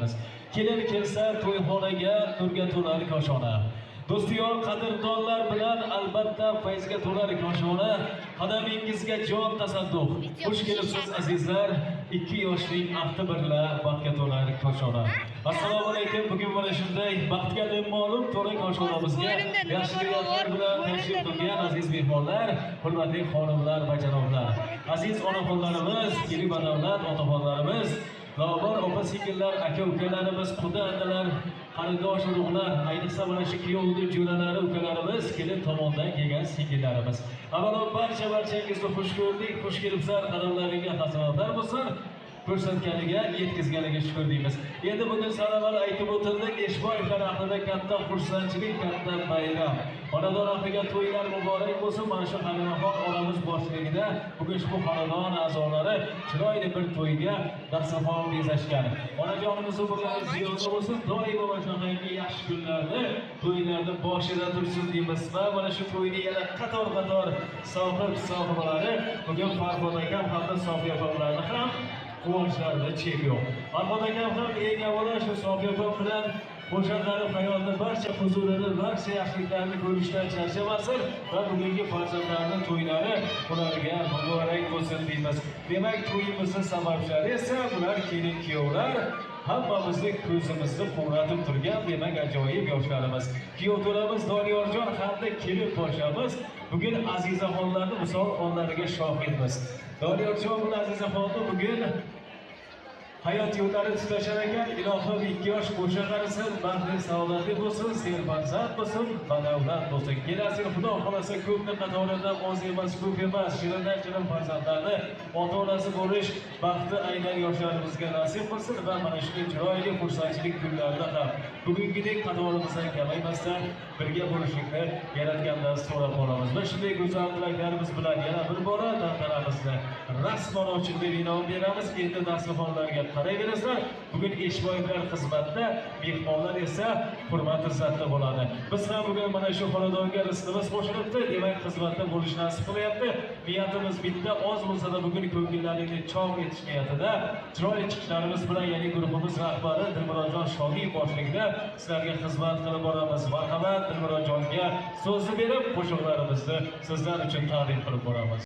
deymiz. Kelin kelsa to'yxonaga nurga to'lar koshona. Do'stiyor qadrdonlar bilan albatta fayzga to'lar koshona. Qadamingizga jon tasadduq. Xush kelibsiz azizlar. 2 yoshlik ahdi birla baxtga to'lar koshona. Assalomu alaykum. Bugun mana shunday baxtga ma'lum to'la koshonamizga yaxshiliklar bilan tashrif buyurgan aziz mehmonlar, hurmatli xonimlar va janoblar, aziz onaxonlarimiz, kelin-badavlat otaxonlarimiz, Lobar opa-singillar, aka-ukalarimiz, quda-analar, qarindosh urug'lar, ayniqsa mana shu kuyovning jo'ralari, ukalarimiz, kelin tomondan kelgan singillarimiz. Avvalo barchangizni xush ko'rdik, xush kelibsizlar, qadamlaringga xizmatlar bo'lsin. Ko'rsatganiga, yetkazganiga shukr deymiz. Endi bugun salomlar aytib o'tildik, Eshboyevlar haqida katta xursandchilik, katta bayram. Xonadon haqiga to'ylar muborak bo'lsin. Mana shu Halimaxon onamiz boshchiligida bugun ushbu xonadon a'zolari chiroyli bir to'yga dasturxon bezashgan. Onajonimizning bugun ziyoda bo'lsin, doimo mana shunday yaxshi kunlarda, to'ylarda boshida tursin deymiz va mana shu to'yni yana qator sohiblari bugun Farhod akam hamda Sofiya opamlarni ham quvonchlarida chek yo'q. Farhod akam ham eng avvalo shu Sofiya opam bilan o'shanlari hayotda barcha huzurini, barcha yaxshiliklarini ko'rishdan charchamasin va bugungi farzandlarning to'ylari ularga muborak bo'lsin deymiz. Demak, to'yimizning sabablari esa bular kelin-kuyovlar, hammamizning ko'zimizni quvratib turgan demak ajoyib yoshlarimiz. Kuyov to'ramiz Doniyorjon hamda kelin poshamiz bugun azizaxonlarning misol onlariga shohidmiz. Doniyorjon bilan azizaxonni bugun hayot yo'llari tutashar ekan. Ilohim 2 yosh qo'sha qarisin, baxtli saodatli bo'lsin, serfarzand bo'lsin, badavlat bo'lsin. Kelasi Xudo xolasa ko'pni qatoridan oz emas, ko'p emas, shirindan shirin farzandlarni ota-onasi bo'lish baxti aynan yoshlarimizga nasib qilsin va mana shunday chiroyli xursandchilik kunlarida ham bugungidek qatorimizdan kamaymasdan birga bo'lishlikni Yaratgandan so'rab qolamiz. Va shunday go'zal tilaklarimiz bilan yana bir bora tantanamizni rasman ochib deb inom beramiz. Endi dasturxonlarga qarayverasizlar. Bugun Eshboyevlar xizmatda, mehmonlar esa hurmat izzatda bo'ladi. Biz ham bugun mana shu xonadonga rizqimiz qo'shilibdi, demak xizmatda bo'lish nasib qilyapti. Niyatimiz bitta, oz bo'lsa-da bugun ko'ngillarni chog' etish niyatida chiroyli chiqishlarimiz bilan ya'ni guruhimiz rahbari Dilmurodjon Shomiy boshligida sizlarga xizmat qilib boramiz. Marhamat, Dilmurodjonga so'zni berib qo'shiqlarimizni sizlar uchun taqdim qilib boramiz.